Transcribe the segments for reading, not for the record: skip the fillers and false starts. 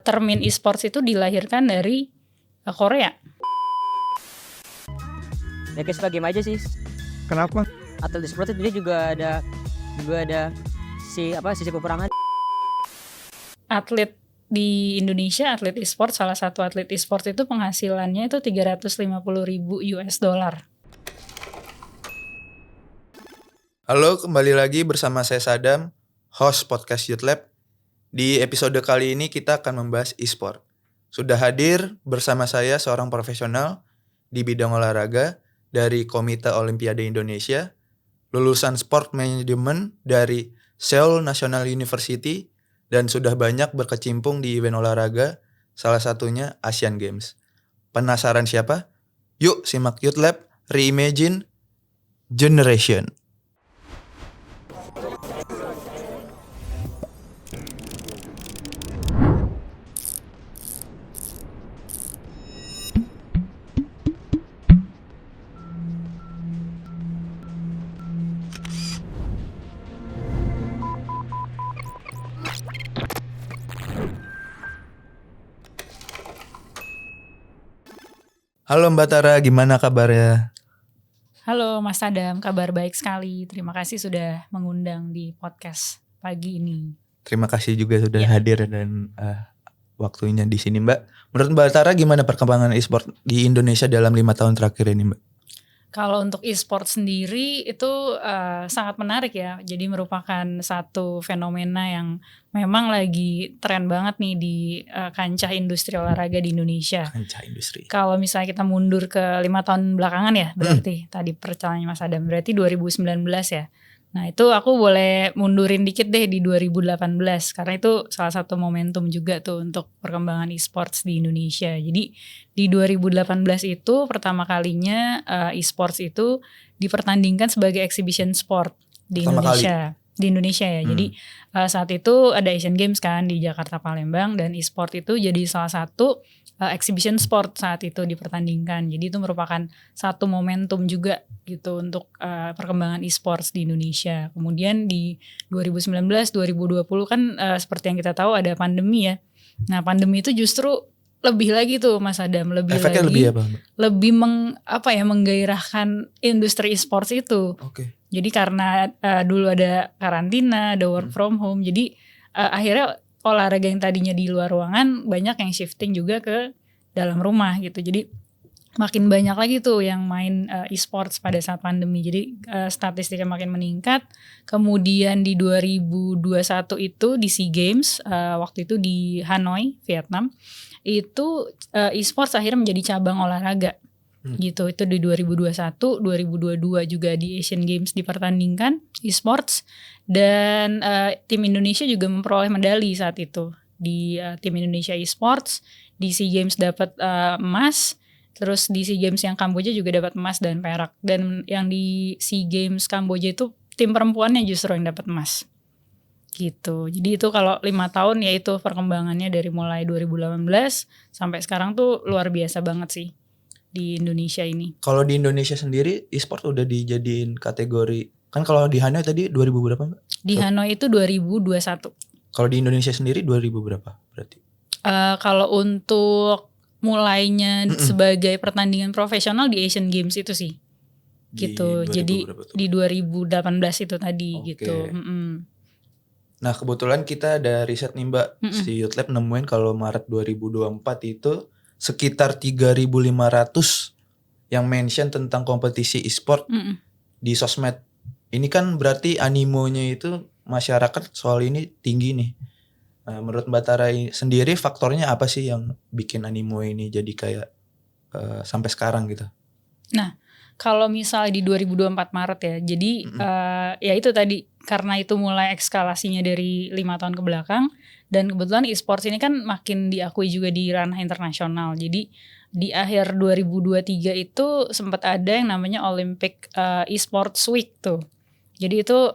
termin e-sports itu dilahirkan dari Korea. Ya kayak sebagai game aja sih. Kenapa? Atlet e-sport itu juga ada sisi peperangan. Atlet di Indonesia, atlet e-sport, salah satu atlet e-sport itu penghasilannya itu $350,000. Halo, kembali lagi bersama saya Sadam, host podcast Youth Lab. Di episode kali ini kita akan membahas e-sport. Sudah hadir bersama saya seorang profesional di bidang olahraga dari Komite Olimpiade Indonesia, lulusan Sport Management dari Seoul National University, dan sudah banyak berkecimpung di event olahraga, salah satunya Asian Games. Penasaran siapa? Yuk simak Youth Lab Reimagine Generation. Halo Mbak Tara, gimana kabarnya? Halo Mas Adam, kabar baik sekali. Terima kasih sudah mengundang di podcast pagi ini. Terima kasih juga sudah hadir dan waktunya di sini Mbak. Menurut Mbak Tara gimana perkembangan e-sport di Indonesia dalam 5 tahun terakhir ini Mbak? Kalau untuk e-sport sendiri itu sangat menarik ya. Jadi merupakan satu fenomena yang memang lagi tren banget nih di kancah industri olahraga di Indonesia. Kancah industri. Kalau misalnya kita mundur ke 5 tahun belakangan ya, berarti tadi pertanyaannya Mas Adam, berarti 2019 ya. Nah itu aku boleh mundurin dikit deh di 2018 karena itu salah satu momentum juga tuh untuk perkembangan e-sports di Indonesia. Jadi di 2018 itu pertama kalinya e-sports itu dipertandingkan sebagai exhibition sport di Indonesia. Di Indonesia ya. Jadi saat itu ada Asian Games kan di Jakarta Palembang dan e-sport itu jadi salah satu exhibition sport saat itu dipertandingkan. Jadi itu merupakan satu momentum juga gitu untuk perkembangan e-sports di Indonesia. Kemudian di 2019, 2020 kan seperti yang kita tahu ada pandemi ya. Nah, pandemi itu justru lebih lagi tuh Mas Adam, Efeknya lebih apa, Mbak? Lebih menggairahkan industri e-sports itu. Oke. Jadi karena dulu ada karantina, ada work from home, jadi akhirnya olahraga yang tadinya di luar ruangan banyak yang shifting juga ke dalam rumah gitu. Jadi makin banyak lagi tuh yang main e-sports pada saat pandemi. Jadi statistiknya makin meningkat. Kemudian di 2021 itu di SEA Games, waktu itu di Hanoi, Vietnam, itu e-sports akhirnya menjadi cabang olahraga. Gitu, itu di 2021, 2022 juga di Asian Games dipertandingkan e-sports dan tim Indonesia juga memperoleh medali saat itu di tim Indonesia e-sports. Di SEA Games dapat emas, terus di SEA Games yang Kamboja juga dapat emas dan perak, dan yang di SEA Games Kamboja itu tim perempuannya justru yang dapat emas gitu. Jadi itu kalau 5 tahun ya itu perkembangannya dari mulai 2018 sampai sekarang tuh luar biasa banget sih di Indonesia ini. Kalau di Indonesia sendiri e-sport udah dijadiin kategori, kan kalau di Hanoi tadi 2000 berapa Mbak? Di Hanoi itu 2021. Kalau di Indonesia sendiri 2000 berapa berarti? Kalau untuk mulainya sebagai pertandingan profesional di Asian Games itu sih. Gitu. Jadi di 2018 itu tadi gitu. Nah kebetulan kita ada riset nih Mbak, si Youth Lab nemuin kalau Maret 2024 itu sekitar 3.500 yang mention tentang kompetisi e-sport di sosmed. Ini kan berarti animonya itu masyarakat soal ini tinggi nih. Nah, menurut Mbak Tara sendiri faktornya apa sih yang bikin animo ini jadi kayak sampai sekarang gitu? Nah, kalau misalnya di 2024 Maret ya, jadi ya itu tadi karena itu mulai eskalasinya dari 5 tahun ke belakang. Dan kebetulan e-sports ini kan makin diakui juga di ranah internasional. Jadi di akhir 2023 itu sempat ada yang namanya Olympic e-sports week tuh. Jadi itu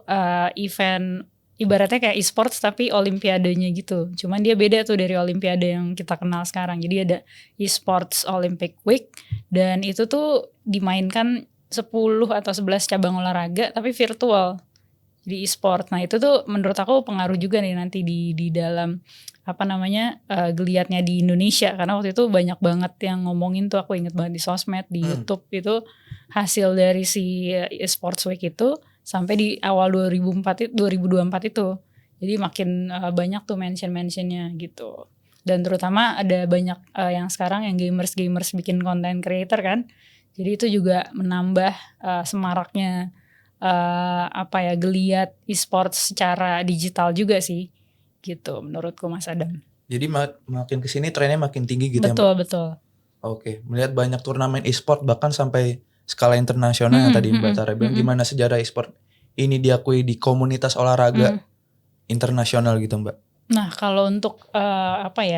event ibaratnya kayak e-sports tapi olimpiadenya gitu. Cuman dia beda tuh dari olimpiade yang kita kenal sekarang. Jadi ada e-sports Olympic week dan itu tuh dimainkan 10 atau 11 cabang olahraga tapi virtual. Jadi e-sport. Nah itu tuh menurut aku pengaruh juga nih nanti di dalam geliatnya di Indonesia, karena waktu itu banyak banget yang ngomongin tuh, aku inget banget di sosmed, di YouTube itu hasil dari si e-sports week itu sampai di awal 2024 2024 itu. Jadi makin banyak tuh mention-mentionnya gitu. Dan terutama ada banyak yang sekarang yang gamers bikin content creator kan. Jadi itu juga menambah semaraknya geliat e-sports secara digital juga sih. Gitu menurutku Mas Adam. Jadi makin kesini trennya makin tinggi gitu ya Mbak? Betul. Oke, melihat banyak turnamen e-sport bahkan sampai skala internasional yang tadi Mbak Tara bilang, gimana sejarah e-sport ini diakui di komunitas olahraga internasional gitu Mbak? Nah kalau untuk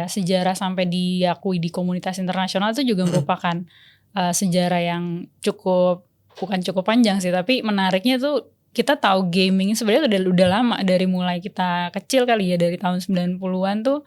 sejarah sampai diakui di komunitas internasional itu juga merupakan sejarah yang bukan cukup panjang sih, tapi menariknya tuh kita tahu gaming sebenarnya udah lama, dari mulai kita kecil kali ya, dari tahun 90-an tuh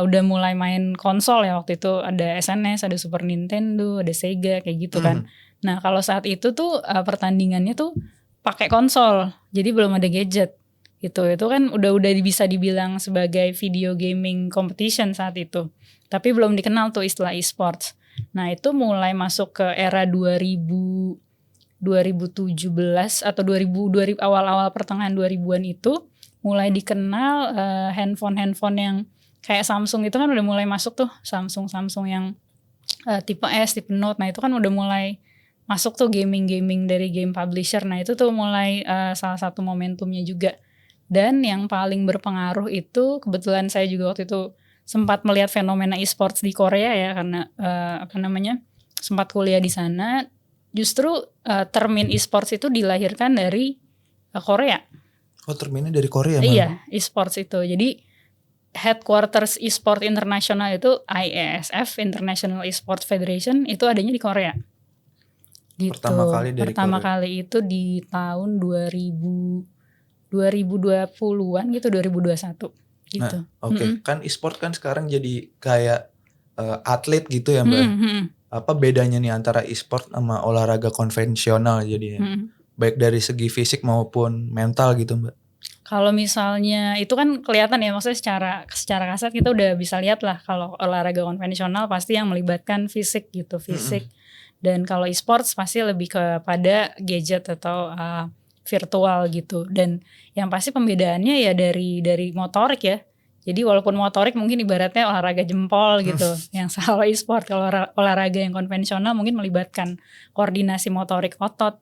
udah mulai main konsol ya. Waktu itu ada SNES, ada Super Nintendo, ada Sega kayak gitu kan. Nah kalau saat itu tuh pertandingannya tuh pakai konsol, jadi belum ada gadget gitu. Itu kan udah bisa dibilang sebagai video gaming competition saat itu, tapi belum dikenal tuh istilah e-sports. Nah itu mulai masuk ke era 2017 atau 2000 awal-awal pertengahan 2000-an itu mulai dikenal handphone yang kayak Samsung itu kan udah mulai masuk tuh, Samsung yang tipe S, tipe Note. Nah itu kan udah mulai masuk tuh gaming dari game publisher. Nah itu tuh mulai salah satu momentumnya juga. Dan yang paling berpengaruh itu kebetulan saya juga waktu itu sempat melihat fenomena e-sports di Korea ya, karena sempat kuliah di sana. Justru termin e-sports itu dilahirkan dari Korea. Oh, terminnya dari Korea malah? Iya, e-sports itu. Jadi headquarters e-sport internasional itu IESF, International E-Sport Federation, itu adanya di Korea. Gitu. Pertama kali itu di tahun 2020-an gitu, 2021 gitu. Nah, oke. Kan e-sport kan sekarang jadi kayak atlet gitu ya Mbak. Apa bedanya nih antara e-sport sama olahraga konvensional jadinya? Baik dari segi fisik maupun mental gitu Mbak. Kalau misalnya itu kan kelihatan ya, maksudnya secara kasat kita udah bisa lihat lah, kalau olahraga konvensional pasti yang melibatkan fisik gitu, fisik. Dan kalau e-sports pasti lebih kepada gadget atau virtual gitu. Dan yang pasti pembedaannya ya dari motorik ya. Jadi walaupun motorik mungkin ibaratnya olahraga jempol gitu, yang salah e-sport. Kalau olahraga yang konvensional mungkin melibatkan koordinasi motorik otot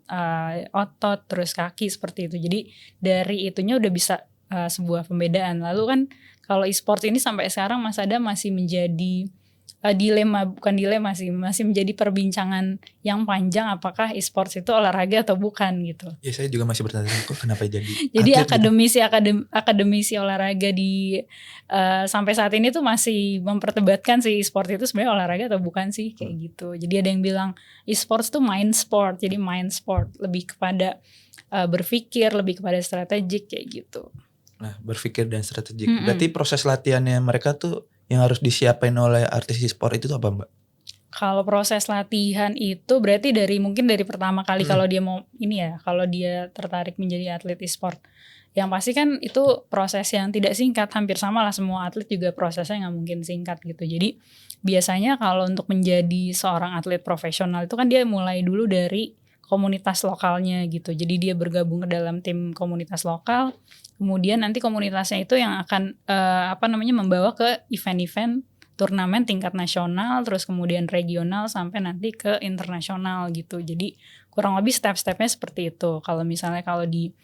terus kaki seperti itu. Jadi dari itunya udah bisa sebuah pembedaan. Lalu kan kalau e-sport ini sampai sekarang Mas Adam masih menjadi masih menjadi perbincangan yang panjang, apakah e-sports itu olahraga atau bukan gitu. Ya saya juga masih bertanya kok kenapa jadi akademisi olahraga di sampai saat ini tuh masih memperdebatkan sih e-sport itu sebenarnya olahraga atau bukan sih, kayak gitu. Jadi ada yang bilang e-sports tuh mind sport, jadi mind sport lebih kepada berpikir, lebih kepada strategik kayak gitu. Nah, berpikir dan strategik. Berarti proses latihannya mereka tuh yang harus disiapin oleh artis e-sport itu apa Mbak? Kalau proses latihan itu berarti mungkin dari pertama kali kalau dia kalau dia tertarik menjadi atlet e-sport. Yang pasti kan itu proses yang tidak singkat, hampir sama lah semua atlet juga prosesnya nggak mungkin singkat gitu. Jadi biasanya kalau untuk menjadi seorang atlet profesional itu kan dia mulai dulu dari komunitas lokalnya gitu. Jadi dia bergabung ke dalam tim komunitas lokal. Kemudian nanti komunitasnya itu yang akan membawa ke event-event turnamen tingkat nasional, terus kemudian regional sampai nanti ke internasional gitu. Jadi kurang lebih step-stepnya seperti itu. Kalau misalnya di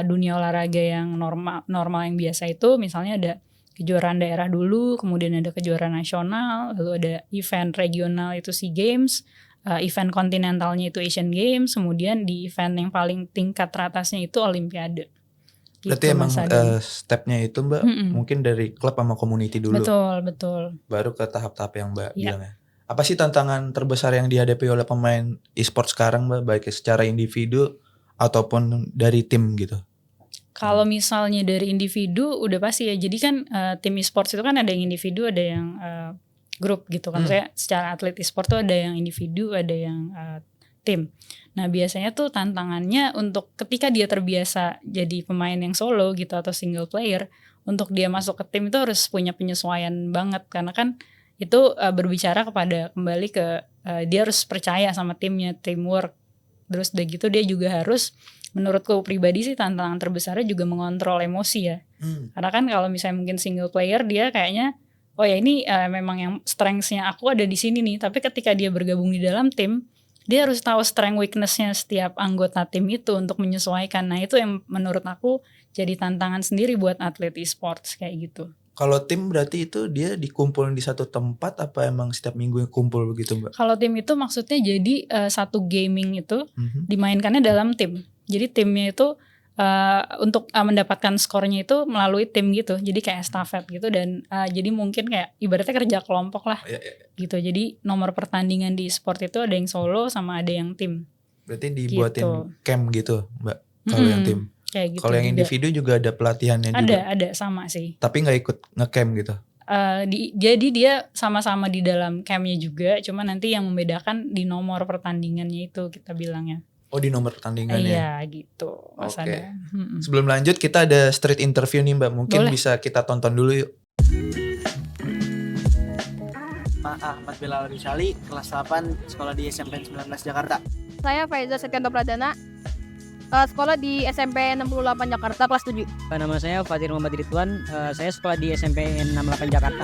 dunia olahraga yang normal yang biasa itu, misalnya ada kejuaraan daerah dulu, kemudian ada kejuaraan nasional, lalu ada event regional itu SEA Games, event kontinentalnya itu Asian Games, kemudian di event yang paling tingkat teratasnya itu Olimpiade. Berarti emang stepnya itu Mbak mungkin dari klub sama community dulu. Betul. Baru ke tahap-tahap yang Mbak bilang ya. Apa sih tantangan terbesar yang dihadapi oleh pemain e-sport sekarang Mbak, baik secara individu ataupun dari tim gitu? Kalau misalnya dari individu udah pasti ya. Jadi kan tim e-sports itu kan ada yang individu, ada yang grup gitu kan. Saya secara atlet e-sport tuh ada yang individu, ada yang tim. Nah biasanya tuh tantangannya untuk ketika dia terbiasa jadi pemain yang solo gitu atau single player, untuk dia masuk ke tim itu harus punya penyesuaian banget, karena kan itu berbicara kepada kembali ke dia harus percaya sama timnya, teamwork. Terus udah gitu dia juga harus, menurutku pribadi sih tantangan terbesarnya juga mengontrol emosi ya. Karena kan kalau misalnya mungkin single player dia kayaknya oh ya ini memang yang strengths-nya aku ada di sini nih, tapi ketika dia bergabung di dalam tim, dia harus tahu strength weakness-nya setiap anggota tim itu untuk menyesuaikan. Nah itu yang menurut aku jadi tantangan sendiri buat atlet e-sports kayak gitu. Kalau tim berarti itu dia dikumpulin di satu tempat apa emang setiap minggu kumpul begitu Mbak? Kalau tim itu maksudnya jadi satu gaming itu dimainkannya dalam tim. Jadi timnya itu untuk mendapatkan skornya itu melalui tim gitu. Jadi kayak estafet gitu dan jadi mungkin kayak ibaratnya kerja kelompok lah gitu. Jadi nomor pertandingan di sport itu ada yang solo sama ada yang tim. Berarti dibuatin Gitu. camp gitu Mbak kalau yang tim. Kayak gitu. Kalau yang juga. individu juga ada pelatihannya juga. Ada sama sih. Tapi nggak ikut nge-camp gitu. Jadi dia sama-sama di dalam campnya juga, cuma nanti yang membedakan di nomor pertandingannya itu kita bilangnya. Oh di nomor pertandingannya. Iya gitu Mas Oke. Ada. Sebelum lanjut kita ada street interview nih Mbak. Mungkin Boleh. bisa kita tonton dulu yuk. Ahmad Bilal Rizali, kelas 8, sekolah di SMP 19 Jakarta. Saya Faiza Setianto Pradana, sekolah di SMP 68 Jakarta, kelas 7. Nama saya Fatir Muhammad Ridwan, saya sekolah di SMP 68 Jakarta.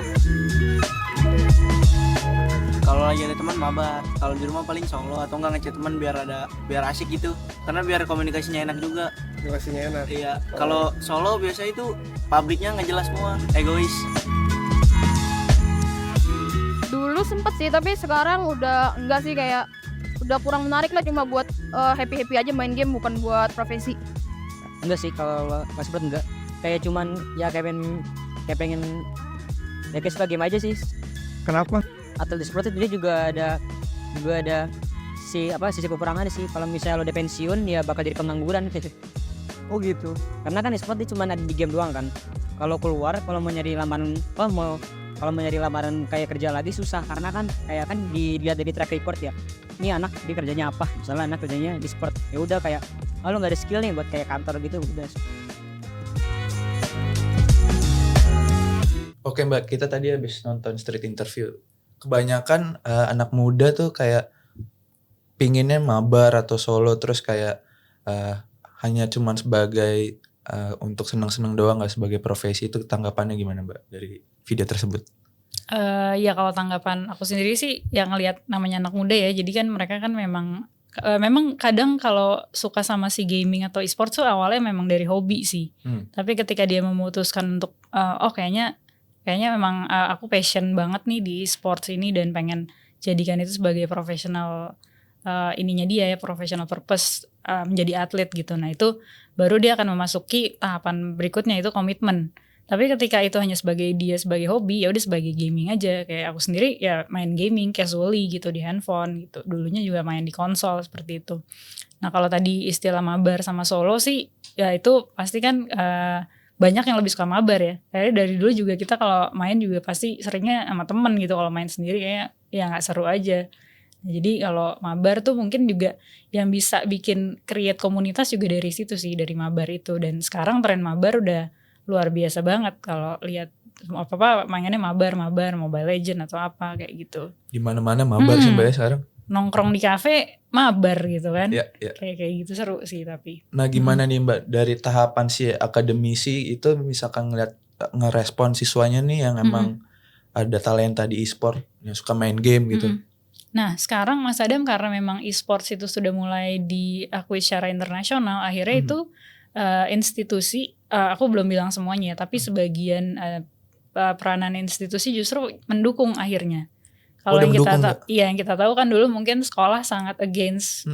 Kalau lagi ada teman mabar, kalau di rumah paling solo atau enggak ngechat teman biar asik gitu. Karena biar komunikasinya enak juga. Komunikasinya enak. Iya, kalau solo biasa itu publiknya nggak jelas semua, egois. Dulu sempet sih, tapi sekarang udah enggak sih, kayak udah kurang menarik lah, cuma buat happy-happy aja main game, bukan buat profesi. Enggak sih, kalau pas sport enggak. Kayak cuman ya kayak pengen ya kayak suka game aja sih. Kenapa? Atlet sport itu dia juga ada sisi peperangan sih. Kalau misalnya lo udah pensiun ya bakal jadi pengangguran. Oh gitu. Karena kan sport itu cuma ada di game doang kan. Kalau keluar kalau mau nyari lamaran kayak kerja lagi susah, karena kan kayak kan dilihat dari track record ya. Ini anak dia kerjanya apa? Misalnya anak kerjanya di sport. Ya udah kayak lo nggak ada skill nih buat kayak kantor gitu udah. Oke Mbak, kita tadi habis nonton street interview. Kebanyakan anak muda tuh kayak pinginnya mabar atau solo, terus kayak hanya cuman sebagai untuk senang-senang doang, gak sebagai profesi. Itu tanggapannya gimana Mbak dari video tersebut? Ya kalau tanggapan aku sendiri sih yang ngelihat namanya anak muda ya, jadi kan mereka kan memang kadang kalau suka sama si gaming atau e-sport tuh awalnya memang dari hobi sih. Tapi ketika dia memutuskan untuk kayaknya memang aku passion banget nih di sports ini dan pengen jadikan itu sebagai profesional ininya dia ya, professional purpose menjadi atlet gitu. Nah itu baru dia akan memasuki tahapan berikutnya, itu komitmen. Tapi ketika itu hanya sebagai hobi, ya udah sebagai gaming aja. Kayak aku sendiri ya main gaming casually gitu di handphone gitu. Dulunya juga main di konsol seperti itu. Nah kalau tadi istilah mabar sama solo sih ya itu pasti kan banyak yang lebih suka mabar ya. Kayaknya dari dulu juga kita kalau main juga pasti seringnya sama temen gitu. Kalau main sendiri kayaknya ya gak seru aja. Nah, jadi kalau mabar tuh mungkin juga yang bisa bikin create komunitas juga dari situ sih, dari mabar itu. Dan sekarang tren mabar udah luar biasa banget kalau lihat apa mainannya mabar Mobile Legend atau apa kayak gitu. Di mana-mana mabar sih Mbak ya sekarang. Nongkrong di kafe mabar gitu kan. Ya. Kayak gitu seru sih tapi. Nah gimana nih Mbak dari tahapan si akademisi itu, misalkan ngerespon siswanya nih yang emang ada talenta di e-sport, yang suka main game gitu. Nah sekarang Mas Adam, karena memang e-sports itu sudah mulai diakui secara internasional, akhirnya itu institusi, aku belum bilang semuanya, tapi sebagian peranan institusi justru mendukung akhirnya. Kalau yang kita tahu kan dulu mungkin sekolah sangat against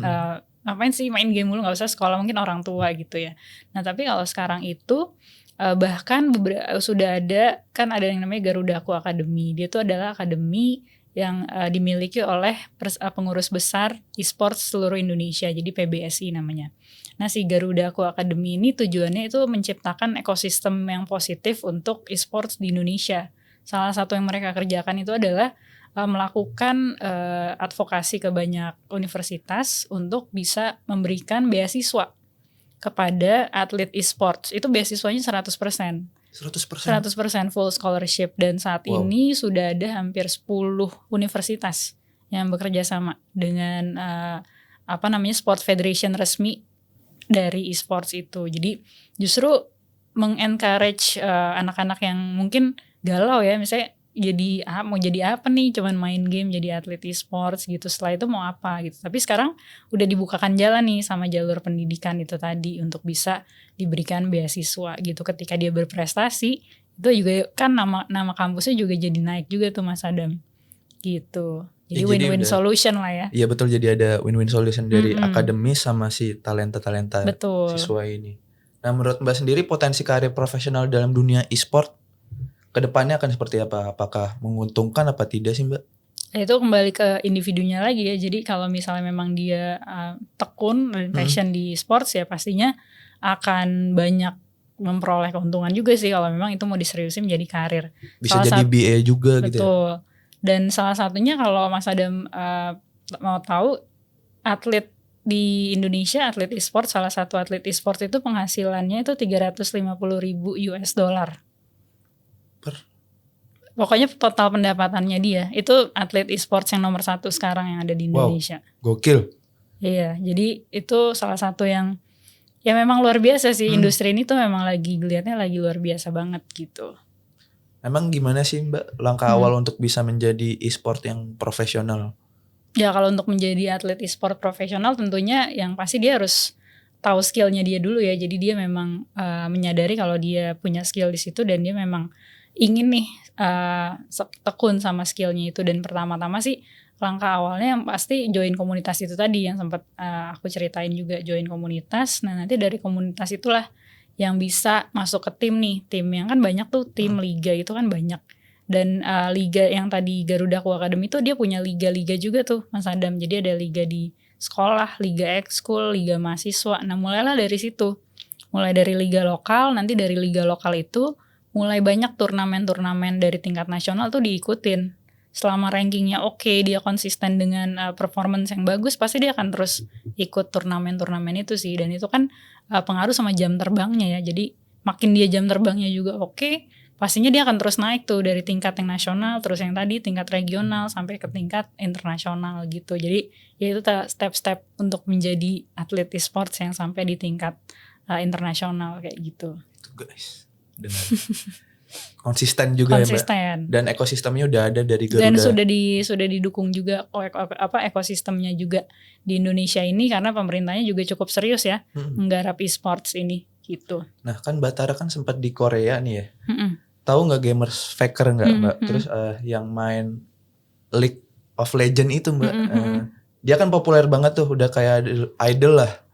ngapain sih main game mulu, nggak usah sekolah, mungkin orang tua gitu ya. Nah tapi kalau sekarang itu bahkan sudah ada yang namanya Garudaku Academy. Dia tuh adalah akademi yang dimiliki oleh pengurus besar e-sports seluruh Indonesia, jadi PBSI namanya. Nah si Garudaku Academy ini tujuannya itu menciptakan ekosistem yang positif untuk e-sports di Indonesia. salah satu yang mereka kerjakan itu adalah melakukan advokasi ke banyak universitas untuk bisa memberikan beasiswa kepada atlet e-sports. Itu beasiswanya 100%. 100% full scholarship, dan saat ini sudah ada hampir 10 universitas yang bekerja sama dengan sports federation resmi dari e-sports itu. Jadi justru mengencourage anak-anak yang mungkin galau ya, misalnya mau jadi apa nih, cuman main game jadi atlet e-sports gitu, setelah itu mau apa gitu. Tapi sekarang udah dibukakan jalan nih sama jalur pendidikan itu tadi untuk bisa diberikan beasiswa gitu. Ketika dia berprestasi itu juga kan nama kampusnya juga jadi naik juga tuh Mas Adam gitu. Jadi win-win solution lah ya. Iya betul, jadi ada win-win solution dari akademis sama si talenta-talenta siswa ini. Nah menurut Mbak sendiri potensi karir profesional dalam dunia e-sport kedepannya akan seperti apa? Apakah menguntungkan apa tidak sih Mbak? Itu kembali ke individunya lagi ya. Jadi kalau misalnya memang dia tekun dan passion di sports ya pastinya akan banyak memperoleh keuntungan juga sih kalau memang itu mau diseriusin menjadi karir. Bisa jadi BA juga gitu ya. Betul. Dan salah satunya kalau Mas Adam mau tahu, atlet di Indonesia, atlet e-sport, salah satu atlet e-sport itu penghasilannya itu $350,000. Pokoknya total pendapatannya dia itu atlet e-sports yang nomor 1 sekarang yang ada di Indonesia. Wow, gokil. Iya, jadi itu salah satu yang ya memang luar biasa sih. Industri ini tuh memang lagi ngeliatnya lagi luar biasa banget gitu. Emang gimana sih Mbak langkah awal untuk bisa menjadi e-sport yang profesional? Ya kalau untuk menjadi atlet e-sport profesional tentunya yang pasti dia harus tahu skillnya dia dulu ya. Jadi dia memang menyadari kalau dia punya skill di situ dan dia memang ingin nih tekun sama skillnya itu. Dan pertama-tama sih langkah awalnya yang pasti join komunitas itu tadi yang sempat aku ceritain juga, join komunitas. Nah nanti dari komunitas itulah yang bisa masuk ke tim nih, tim yang kan banyak tuh, tim liga itu kan banyak. Dan liga yang tadi Garuda Aku Academy itu dia punya liga-liga juga tuh Mas Adam. Jadi ada liga di sekolah, liga ekskul, liga mahasiswa. Nah mulailah dari situ, mulai dari liga lokal, nanti dari liga lokal itu mulai banyak turnamen-turnamen dari tingkat nasional tuh diikutin. Selama rankingnya oke, dia konsisten dengan performance yang bagus, pasti dia akan terus ikut turnamen-turnamen itu sih. Dan itu kan pengaruh sama jam terbangnya ya. Jadi makin dia jam terbangnya juga oke, pastinya dia akan terus naik tuh dari tingkat yang nasional, terus yang tadi tingkat regional sampai ke tingkat internasional gitu. Jadi ya itu step-step untuk menjadi atlet e-sports yang sampai di tingkat internasional kayak gitu. Itu guys. Dengan konsisten juga ya Mbak. Dan ekosistemnya udah ada dari Garuda. Dan sudah didukung juga ekosistemnya juga di Indonesia ini karena pemerintahnya juga cukup serius ya menggarap e-sports ini gitu. Nah kan Batara kan sempat di Korea nih ya. Tahu nggak gamers faker nggak Mbak? Terus yang main League of Legends itu Mbak. Dia kan populer banget tuh, udah kayak idol lah.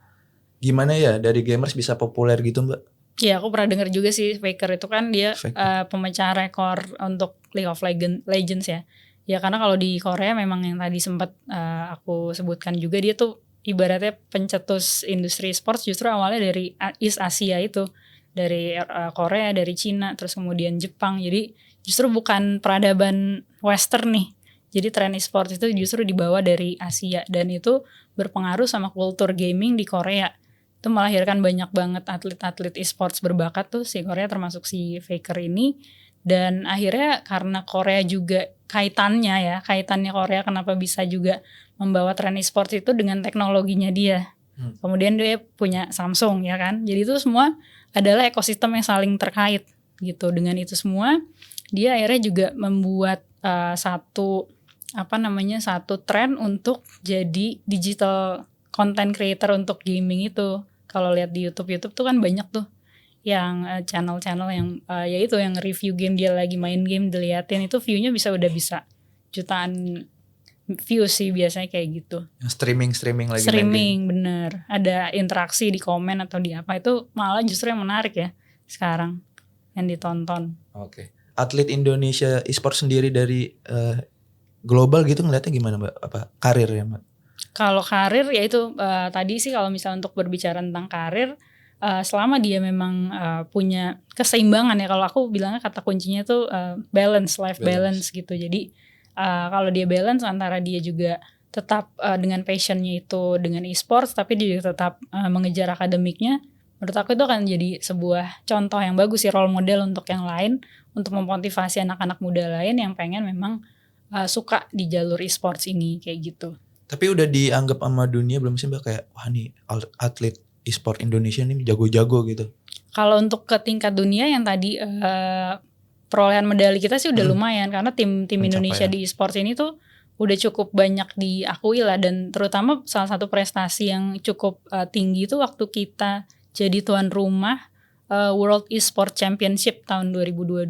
Gimana ya dari gamers bisa populer gitu Mbak? Ya aku pernah dengar juga sih, Faker itu kan dia pemecah rekor untuk League of Legends ya. Ya karena kalau di Korea memang yang tadi sempat aku sebutkan juga, dia tuh ibaratnya pencetus industri sports justru awalnya dari East Asia itu. Dari Korea, dari Cina, terus kemudian Jepang. Jadi justru bukan peradaban Western nih. Jadi tren e-sports itu justru dibawa dari Asia. Dan itu berpengaruh sama kultur gaming di Korea. Itu melahirkan banyak banget atlet-atlet e-sports berbakat tuh si Korea, termasuk si Faker ini. Dan akhirnya karena Korea juga kaitannya Korea kenapa bisa juga membawa tren e-sports itu dengan teknologinya dia. Kemudian dia punya Samsung ya kan. Jadi itu semua adalah ekosistem yang saling terkait gitu. Dengan itu semua dia akhirnya juga membuat satu tren untuk jadi digital content creator untuk gaming itu. Kalau lihat di YouTube tuh kan banyak tuh yang channel-channel yang yaitu yang review game, dia lagi main game diliatin, itu view-nya udah bisa jutaan view sih biasanya kayak gitu. Yang streaming lagi. Streaming bener. Ada interaksi di komen atau di apa, itu malah justru yang menarik ya sekarang yang ditonton. Oke. Atlet Indonesia e-sport sendiri dari global gitu ngeliatnya gimana Mbak? Apa karir ya Mbak? Kalau karir ya itu tadi sih kalau misalnya untuk berbicara tentang karir, selama dia memang punya keseimbangan ya, kalau aku bilangnya kata kuncinya tuh balance, life balance gitu. Jadi kalau dia balance antara dia juga tetap dengan passionnya itu dengan e-sports, tapi dia juga tetap mengejar akademiknya, menurut aku itu akan jadi sebuah contoh yang bagus sih, role model untuk yang lain, untuk memotivasi anak-anak muda lain yang pengen memang suka di jalur e-sports ini kayak gitu. Tapi udah dianggap sama dunia belum sih Mbak kayak wah nih atlet e-sport Indonesia nih jago-jago gitu? Kalau untuk ke tingkat dunia yang tadi perolehan medali kita sih udah lumayan, karena tim Indonesia di e-sports ini tuh udah cukup banyak diakui lah, dan terutama salah satu prestasi yang cukup tinggi itu waktu kita jadi tuan rumah World E-Sport Championship tahun 2022.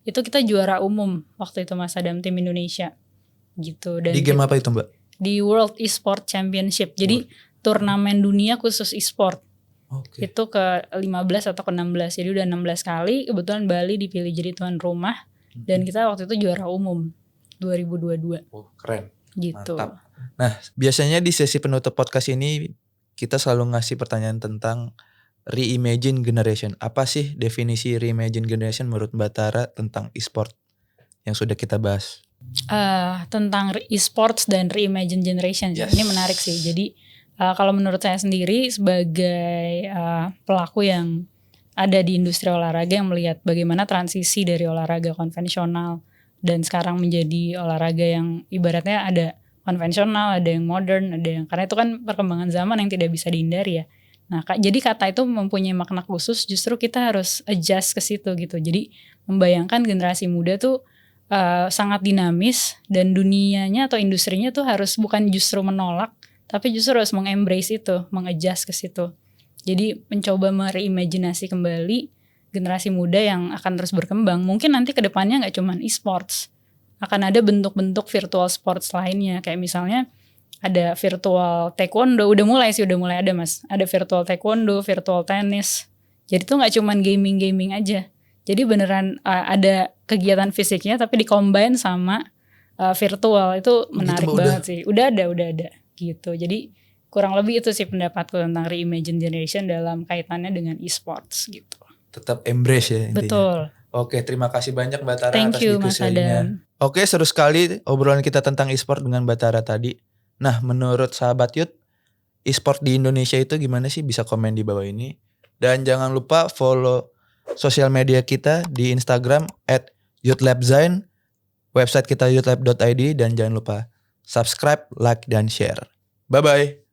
Itu kita juara umum waktu itu Mas Adam, tim Indonesia gitu. Dan di game apa itu Mbak? Di World E-Sport Championship. Jadi turnamen dunia khusus e-sport. Itu ke 15 atau ke 16. Jadi udah 16 kali. Kebetulan Bali dipilih jadi tuan rumah. Dan kita waktu itu juara umum 2022. Oh, keren. Gitu. Mantap. Nah, biasanya di sesi penutup podcast ini kita selalu ngasih pertanyaan tentang reimagine generation. Apa sih definisi reimagine generation menurut Mbak Tara tentang e-sport yang sudah kita bahas? Tentang e-sports dan reimagine generation. Yes. Ini menarik sih. Jadi kalau menurut saya sendiri sebagai pelaku yang ada di industri olahraga yang melihat bagaimana transisi dari olahraga konvensional dan sekarang menjadi olahraga yang ibaratnya ada konvensional, ada yang modern, ada yang, karena itu kan perkembangan zaman yang tidak bisa dihindari ya. Nah, jadi kata itu mempunyai makna khusus, justru kita harus adjust ke situ gitu. Jadi membayangkan generasi muda tuh sangat dinamis, dan dunianya atau industrinya tuh harus bukan justru menolak, tapi justru harus mengembrace itu, mengadjust ke situ. Jadi mencoba mereimajinasi kembali generasi muda yang akan terus berkembang. Mungkin nanti ke depannya nggak cuma e-sports, akan ada bentuk-bentuk virtual sports lainnya, kayak misalnya ada virtual taekwondo, udah mulai ada Mas, ada virtual taekwondo, virtual tenis. Jadi tuh nggak cuma gaming aja. Jadi beneran ada kegiatan fisiknya tapi dikombine sama virtual. Itu menarik banget sih. Udah ada gitu. Jadi kurang lebih itu sih pendapatku tentang reimagine generation dalam kaitannya dengan e-sports gitu. Tetap embrace ya intinya. Betul. Oke, terima kasih banyak Mbak Tara Thank atas you Mas diskusinya. Adam. Oke, seru sekali obrolan kita tentang e-sport dengan Mbak Tara tadi. Nah, menurut sahabat Youth, e-sport di Indonesia itu gimana sih? Bisa komen di bawah ini. Dan jangan lupa follow sosial media kita di Instagram @youthlabzain, website kita youthlab.id, dan jangan lupa subscribe, like, dan share. Bye-bye.